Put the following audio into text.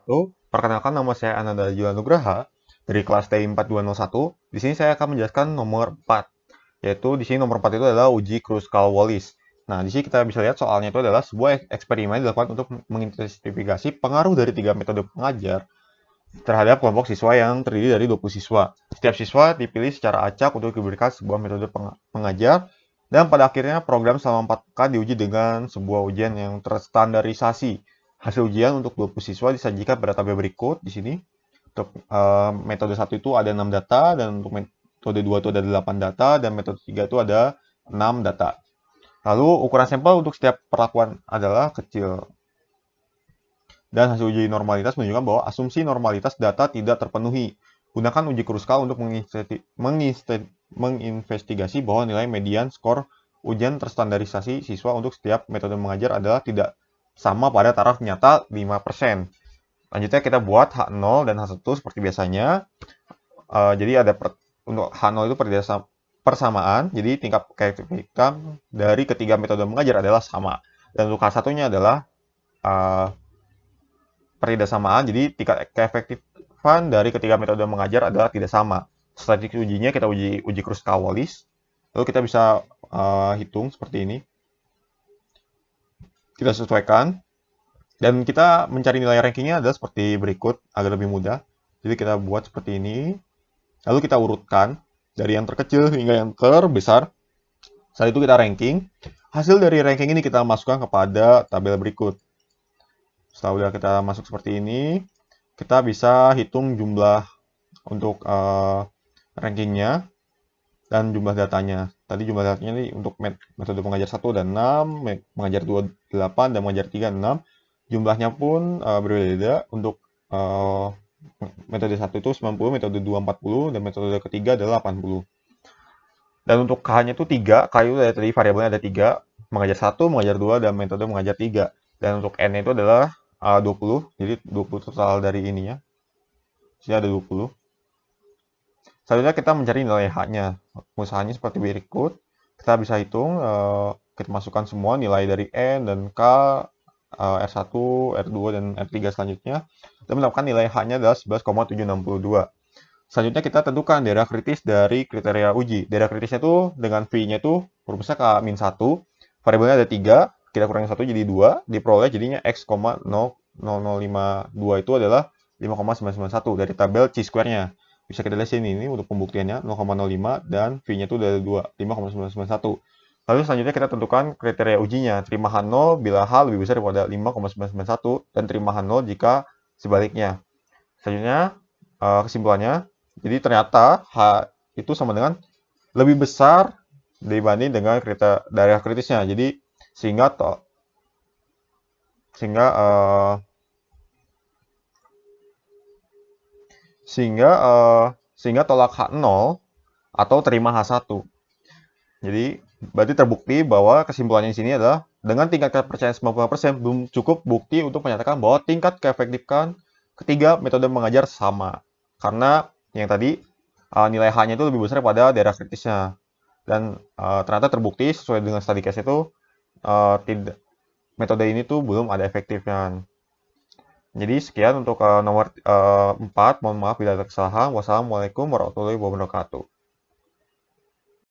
wabarakatuh. Perkenalkan, nama saya Ananda Julian Nugraha dari kelas TI 4201. Di sini saya akan menjelaskan nomor 4, yaitu di sini nomor 4 itu adalah uji Kruskal-Wallis. Nah, di sini kita bisa lihat soalnya itu adalah sebuah eksperimen dilakukan untuk mengidentifikasi pengaruh dari 3 metode pengajar terhadap kelompok siswa yang terdiri dari 20 siswa. Setiap siswa dipilih secara acak untuk diberikan sebuah metode pengajar, dan pada akhirnya program selama 4 pekan diuji dengan sebuah ujian yang terstandarisasi. Hasil ujian untuk 20 siswa disajikan pada tabel berikut di sini. Untuk metode 1 itu ada 6 data, dan untuk metode 2 itu ada 8 data, dan metode 3 itu ada 6 data. Lalu ukuran sampel untuk setiap perlakuan adalah kecil. Dan hasil uji normalitas menunjukkan bahwa asumsi normalitas data tidak terpenuhi. Gunakan uji Kruskal untuk menginvestigasi bahwa nilai median skor ujian terstandarisasi siswa untuk setiap metode mengajar adalah tidak sama pada taraf nyata 5%. Lanjutnya kita buat H0 dan H1 seperti biasanya. Jadi untuk H0 itu persamaan, jadi tingkat keefektifan dari ketiga metode mengajar adalah sama. Dan untuk H1-nya adalah pertidaksamaan, jadi tingkat keefektifan dari ketiga metode mengajar adalah tidak sama. Strategi ujinya kita uji Kruskal-Wallis. Lalu kita bisa hitung seperti ini. Kita sesuaikan. Dan kita mencari nilai rankingnya adalah seperti berikut, agar lebih mudah. Jadi kita buat seperti ini. Lalu kita urutkan dari yang terkecil hingga yang terbesar. Setelah itu kita ranking. Hasil dari ranking ini kita masukkan kepada tabel berikut. Setelah udah kita masuk seperti ini, kita bisa hitung jumlah untuk rankingnya dan jumlah datanya. Tadi jumlah datanya ini untuk metode mengajar 1 dan 6, mengajar 2 8, dan mengajar 3 6. Jumlahnya pun berbeda. Untuk metode 1 itu 90, metode 2 40, dan metode ketiga adalah 80. Dan untuk K-nya itu 3, K itu dari tadi variabelnya ada 3, mengajar 1, mengajar 2, dan metode mengajar 3. Dan untuk N itu adalah 20, jadi 20 total dari ininya. Sini ada 20. Selanjutnya kita mencari nilai H-nya. Usahanya seperti berikut. Kita bisa hitung, kita masukkan semua nilai dari N dan K, R1, R2, dan R3 selanjutnya. Dan mendapatkan nilai H-nya adalah 11,762. Selanjutnya kita tentukan daerah kritis dari kriteria uji. Daerah kritisnya itu dengan V-nya itu rumusnya K-1. Variabelnya ada 3, kita kurangi 1 jadi 2, diperoleh jadinya X,0052 itu adalah 5,991 dari tabel C-square-nya. Bisa kita lihat sini, ini untuk pembuktiannya 0,05 dan V-nya itu ada 2, 5,991. Lalu selanjutnya kita tentukan kriteria ujinya. Terima H0 bila H lebih besar daripada 5,991 dan terima H0 jika sebaliknya. Selanjutnya kesimpulannya, jadi ternyata H itu sama dengan lebih besar dibanding dengan daerah kritisnya. Jadi sehingga tolak H0 atau terima H1. Jadi berarti terbukti bahwa kesimpulannya di sini adalah dengan tingkat kepercayaan 90% belum cukup bukti untuk menyatakan bahwa tingkat keefektifan ketiga metode mengajar sama. Karena yang tadi nilai H-nya itu lebih besar pada daerah kritisnya. Dan ternyata terbukti sesuai dengan study case itu metode ini tuh belum ada efektifnya. Jadi sekian untuk nomor 4. Mohon maaf bila ada kesalahan. Wassalamualaikum warahmatullahi wabarakatuh.